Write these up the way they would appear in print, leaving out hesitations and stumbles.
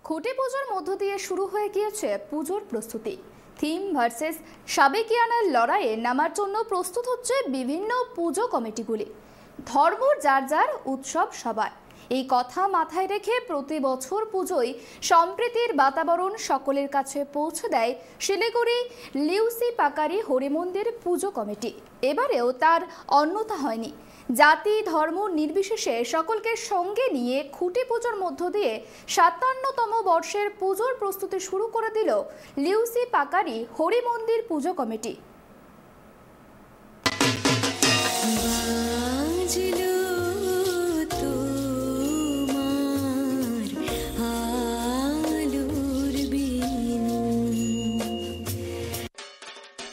খুঁটি পুজোর মধ্য দিয়ে শুরু হয়ে গিয়েছে পুজোর প্রস্তুতি। থিম ভার্সেস সাবেকিয়ানার লড়াইয়ে নামার জন্য প্রস্তুত হচ্ছে বিভিন্ন পুজো কমিটিগুলি। ধর্ম যার যার, উৎসব সবার, এই কথা মাথায় রেখে প্রতি বছর পুজোয় সম্প্রীতির বাতাবরণ সকলের কাছে পৌঁছে দেয় শিলিগুড়ি লিউসি পাকারি হরিমন্দির পুজো কমিটি। এবারেও তার অন্যথা হয়নি। জাতি ধর্ম নির্বিশেষে সকলকে সঙ্গে নিয়ে খুঁটি পুজোর মধ্য দিয়ে ৫৭তম বর্ষের পুজোর প্রস্তুতি শুরু করে দিল লিউসি পাকারি হরিমন্দির পুজো কমিটি।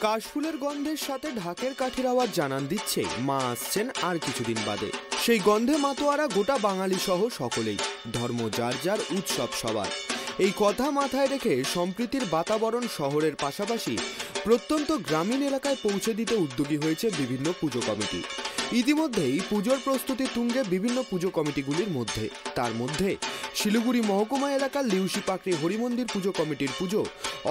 কাশফুলের গন্ধের সাথে ঢাকের কাঠির আওয়াজ জানান দিচ্ছে মা আসছেন আর কিছুদিন বাদে। সেই গন্ধে মাতোয়ারা গোটা বাঙালি সহ সকলেই। ধর্ম যার যার, উৎসব সবার, এই কথা মাথায় রেখে সম্প্রীতির বাতাবরণ শহরের পাশাপাশি প্রত্যন্ত গ্রামীণ এলাকায় পৌঁছে দিতে উদ্যোগী হয়েছে বিভিন্ন পুজো কমিটি। ইতিমধ্যেই পুজোর প্রস্তুতি তুঙ্গে বিভিন্ন পুজো কমিটিগুলির মধ্যে। তার মধ্যে শিলিগুড়ি মহকুমা এলাকার লিউসি পাকড়ি হরিমন্দির পুজো কমিটির পুজো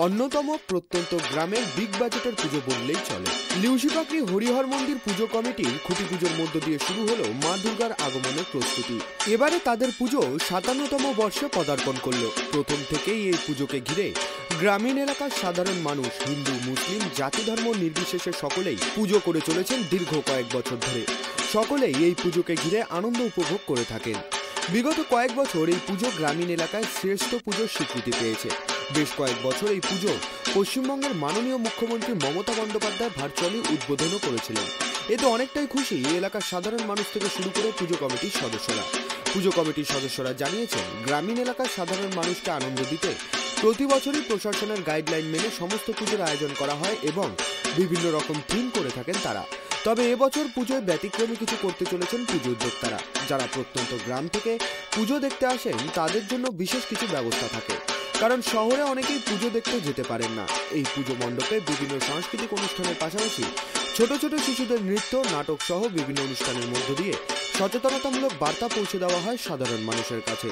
অন্যতম প্রত্যন্ত গ্রামের বিগ বাজেটের পুজো বললেই চলে। লিউসি পাকড়ি হরিহর মন্দির পুজো কমিটির খুঁটি পুজোর মধ্য দিয়ে শুরু হলো মা দুর্গার আগমনের প্রস্তুতি। এবারে তাদের পুজো ৫৭তম বর্ষে পদার্পণ করল। প্রথম থেকেই এই পুজোকে ঘিরে গ্রামীণ এলাকার সাধারণ মানুষ, হিন্দু মুসলিম জাতি ধর্ম নির্বিশেষে সকলেই পুজো করে চলেছেন দীর্ঘ কয়েক বছর ধরে। সকলেই এই পুজোকে ঘিরে আনন্দ উপভোগ করে থাকেন। বিগত কয়েক বছর এই পুজো গ্রামীণ এলাকায় শ্রেষ্ঠ পুজোর স্বীকৃতি পেয়েছে। বেশ কয়েক বছর এই পুজো পশ্চিমবঙ্গের মাননীয় মুখ্যমন্ত্রী মমতা বন্দ্যোপাধ্যায় ভার্চুয়ালি উদ্বোধনও করেছিলেন। এতে অনেকটাই খুশি এই এলাকার সাধারণ মানুষ থেকে শুরু করে পুজো কমিটির সদস্যরা। পুজো কমিটির সদস্যরা জানিয়েছেন, গ্রামীণ এলাকার সাধারণ মানুষকে আনন্দ দিতে প্রতি বছরই প্রশাসনের গাইডলাইন মেনে সমস্ত পুজোর আয়োজন করা হয় এবং বিভিন্ন রকম থিম করে থাকেন তারা। তবে এবছর পুজোয় ব্যতিক্রমী কিছু করতে চলেছেন পুজো উদ্যোক্তারা। যারা প্রত্যন্ত গ্রাম থেকে পুজো দেখতে আসেন তাদের জন্য বিশেষ কিছু ব্যবস্থা থাকে, কারণ শহরে অনেকেই পুজো দেখতে যেতে পারেন না। এই পুজো মণ্ডপে বিভিন্ন সাংস্কৃতিক অনুষ্ঠানের পাশাপাশি ছোট ছোট শিশুদের নৃত্য, নাটক সহ বিভিন্ন অনুষ্ঠানের মধ্য দিয়ে সচেতনতামূলক বার্তা পৌঁছে দেওয়া হয় সাধারণ মানুষের কাছে।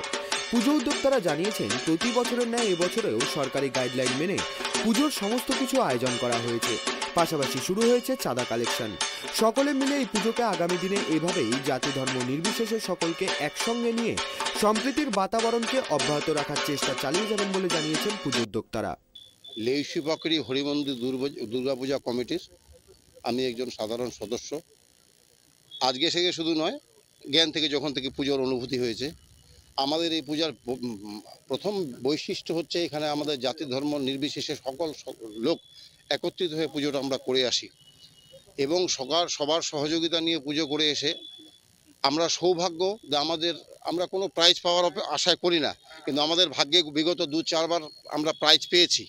পুজো উদ্যোক্তারা জানিয়েছেন, প্রতি বছরের ন্যায় এবছরেও সরকারি গাইডলাইন মেনে পুজোর সমস্ত কিছু আয়োজন করা হয়েছে। পাশাপাশি শুরু হয়েছে চাঁদা কালেকশন। সকলে মিলে এই পুজোকে আগামী দিনে এভাবেই জাতি ধর্ম নির্বিশেষে সকলকে একসঙ্গে নিয়ে সম্প্রীতির বাতাবরণকে অব্যাহত রাখার চেষ্টা চালিয়ে যাবেন বলে জানিয়েছেন পুজো উদ্যোক্তারা। লিউসি পাকড়ি হরিমন্দির দুর্গাপূজা কমিটির আমি একজন সাধারণ সদস্য। আজকে থেকে শুধু নয়, জ্ঞান থেকে যখন থেকে পুজোর অনুভূতি হয়েছে। আমাদের এই পূজার প্রথম বৈশিষ্ট্য হচ্ছে এখানে আমাদের জাতি ধর্ম নির্বিশেষে সকল লোক একত্রিত হয়ে পুজোটা আমরা করে আসি এবং সবার সহযোগিতা নিয়ে পুজো করে এসে আমরা সৌভাগ্য যে আমরা কোনো প্রাইজ পাওয়ার আশায় করি না, কিন্তু আমাদের ভাগ্যে বিগত ২-৪ বার আমরা প্রাইজ পেয়েছি।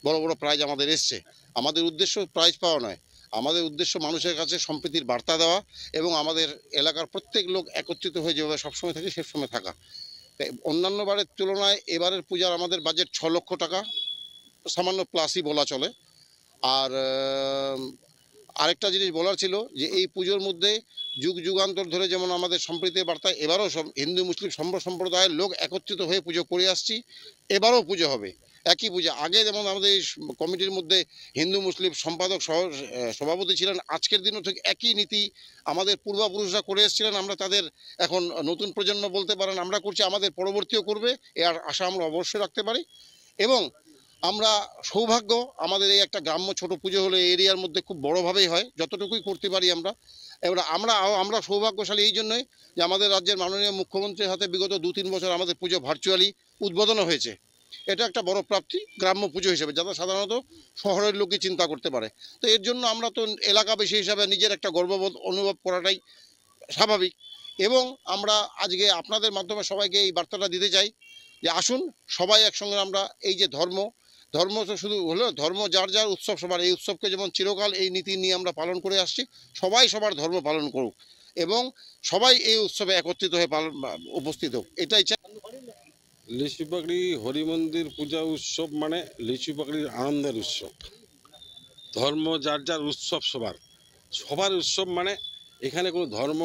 বড় বড় প্রাইজ আমাদের এসছে। আমাদের উদ্দেশ্য প্রাইজ পাওয়া নয়, আমাদের উদ্দেশ্য মানুষের কাছে সম্প্রীতির বার্তা দেওয়া এবং আমাদের এলাকার প্রত্যেক লোক একত্রিত হয়ে যেভাবে সবসময় থাকে সেসময় থাকা। অন্যান্য বারের তুলনায় এবারের পূজার আমাদের বাজেট ৬ লক্ষ টাকা, সামান্য প্লাসই বলা চলে। আর আরেকটা জিনিস বলার ছিল যে এই পুজোর মধ্যে যুগ যুগান্তর ধরে যেমন আমাদের সম্প্রীতির বার্তা, এবারও সব হিন্দু মুসলিম সম্প্রদায়ের লোক একত্রিত হয়ে পুজো করে আসছি। এবারও পুজো হবে একই পূজা। আগে যেমন আমাদের এই কমিটির মধ্যে হিন্দু মুসলিম সম্পাদক সভাপতি ছিলেন, আজকের দিনও ঠিক একই নীতি আমাদের পূর্বপুরুষরা করে এসেছিলেন। আমরা তাদের এখন নতুন প্রজন্ম বলতে পারেন আমরা করছি, আমাদের পরবর্তীও করবে, এর আশা আমরা অবশ্যই রাখতে পারি। এবং আমরা সৌভাগ্য, আমাদের এই একটা গ্রাম্য ছোট পুজো হলে এরিয়ার মধ্যে খুব বড়োভাবেই হয়, যতটুকুই করতে পারি আমরা। এবার আমরা সৌভাগ্যশালী এই জন্যই যে আমাদের রাজ্যের মাননীয় মুখ্যমন্ত্রীর হাতে বিগত ২-৩ বছর আমাদের পুজো ভার্চুয়ালি উদ্বোধনও হয়েছে। এটা একটা বড় প্রাপ্তি গ্রাম্য পুজো হিসেবে, যারা সাধারণত শহরের লোকই চিন্তা করতে পারে। তো এর জন্য আমরা তো এলাকাবাসী হিসাবে নিজের একটা গর্ববোধ অনুভব করাটাই স্বাভাবিক। এবং আমরা আজকে আপনাদের মাধ্যমে সবাইকে এই বার্তাটা দিতে চাই যে আসুন সবাই একসঙ্গে আমরা এই যে ধর্ম তো শুধু হলো ধর্ম যার যার, উৎসব সবার। এই উৎসবকে যেমন চিরকাল এই নীতি নিয়ে আমরা পালন করে আসছি, সবাই সবার ধর্ম পালন করুক এবং সবাই এই উৎসবে একত্রিত হয়ে উপস্থিত হোক, এটাই চাই। লিচু পাকড়ি হরিমন্দির পূজা উৎসব মানে লিচু পাকড়ির আনন্দের উৎসব। ধর্ম যার যার, উৎসব সবার। সবার উৎসব মানে এখানে কোনো ধর্ম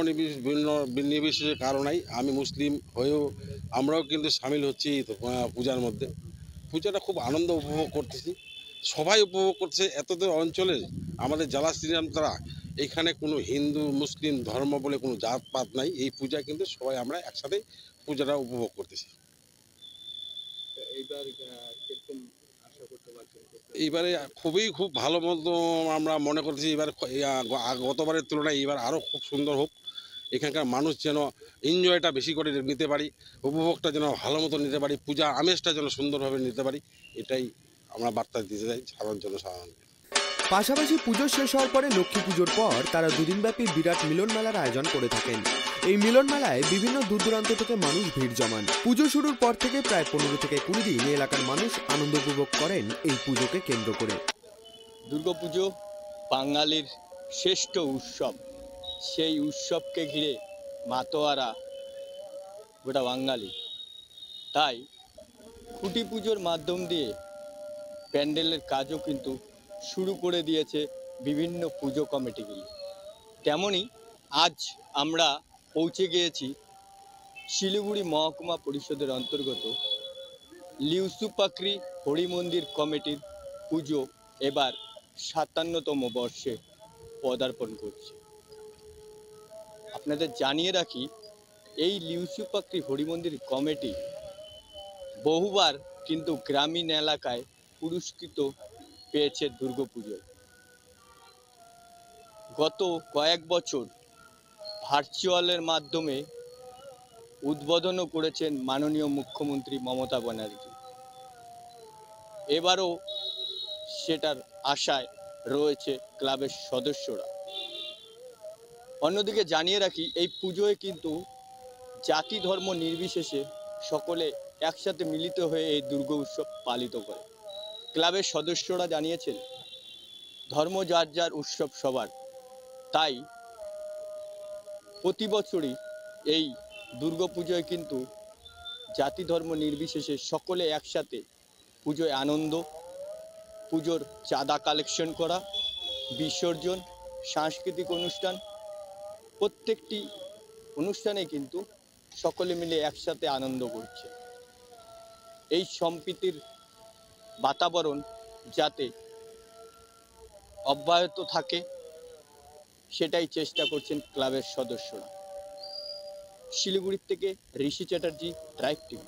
নির্বিশেষে কারো নাই। আমি মুসলিম হয়েও আমরাও কিন্তু সামিল হচ্ছি এই পূজার মধ্যে। পূজাটা খুব আনন্দ উপভোগ করতেছি, সবাই উপভোগ করছে। এতদের অঞ্চলে আমাদের জেলা শ্রীরাম তারা এখানে কোনো হিন্দু মুসলিম ধর্ম বলে কোনো জাতপাত নাই। এই পূজা কিন্তু সবাই আমরা একসাথে পূজাটা উপভোগ করতেছি। এইবারে খুব ভালো মতো আমরা মনে করতেছি। এবার গতবারের তুলনায় এবার আরও খুব সুন্দর হোক। এখানকার মানুষ যেন এনজয়টা বেশি করে নিতে পারি, উপভোগটা যেন ভালো মতো নিতে পারি, পূজা আমেজটা যেন সুন্দরভাবে নিতে পারি, এটাই আমরা বার্তা দিতে চাই সাধারণ জনসাধারণকে। পাশাপাশি পুজো শেষ হওয়ার পরে লক্ষ্মী পুজোর পর তারা দুদিনব্যাপী বিরাট মিলন মেলার আয়োজন করে থাকেন। এই মিলন মেলায় বিভিন্ন দূর দূরান্ত থেকে মানুষ ভিড় জমান। পুজো শুরুর পর থেকে প্রায় 15 থেকে 20 দিন এলাকার মানুষ আনন্দ উপভোগ করেন এই পুজোকে কেন্দ্র করে। দুর্গাপুজো বাঙালির শ্রেষ্ঠ উৎসব। সেই উৎসবকে ঘিরে মাতোয়ারা গোটা বাঙালি। তাই খুঁটি পুজোর মাধ্যম দিয়ে প্যান্ডেলের কাজও কিন্তু শুরু করে দিয়েছে বিভিন্ন পুজো কমিটিগুলি। তেমনি আজ আমরা পৌঁছে গিয়েছি শিলিগুড়ি মহকুমা পরিষদের অন্তর্গত লিউসুপাকরি হরি মন্দির কমিটির পুজো এবার 57তম বর্ষে পদার্পণ করছে। আপনাদের জানিয়ে রাখি, এই লিউসুপাকরি হরি মন্দির কমিটি বহুবার কিন্তু গ্রামীণ এলাকায় পুরস্কৃত পেয়েছে দুর্গাপুজোয়। গত কয়েক বছর ভার্চুয়ালের মাধ্যমে উদ্বোধনও করেছেন মাননীয় মুখ্যমন্ত্রী মমতা ব্যানার্জি। এবারও সেটার আশায় রয়েছে ক্লাবের সদস্যরা। অন্যদিকে জানিয়ে রাখি, এই পুজোয় কিন্তু জাতি ধর্ম নির্বিশেষে সকলে একসাথে মিলিত হয়ে এই দুর্গা উৎসব পালিত করে। ক্লাবের সদস্যরা জানিয়েছেন ধর্ম যার যার উৎসব সবার, তাই প্রতি বছরই এই দুর্গাপুজোয় কিন্তু জাতি ধর্ম নির্বিশেষে সকলে একসাথে পুজোয় আনন্দ, পুজোর চাঁদা কালেকশন করা, বিসর্জন, সাংস্কৃতিক অনুষ্ঠান, প্রত্যেকটি অনুষ্ঠানে কিন্তু সকলে মিলে একসাথে আনন্দ করছে। এই সম্প্রীতির বাতাবরণ যাতে অব্যাহত থাকে সেটাই চেষ্টা করছেন ক্লাবের সদস্যরা। শিলিগুড়ি থেকে ঋষি চ্যাটার্জি, ট্রাইব টিভি।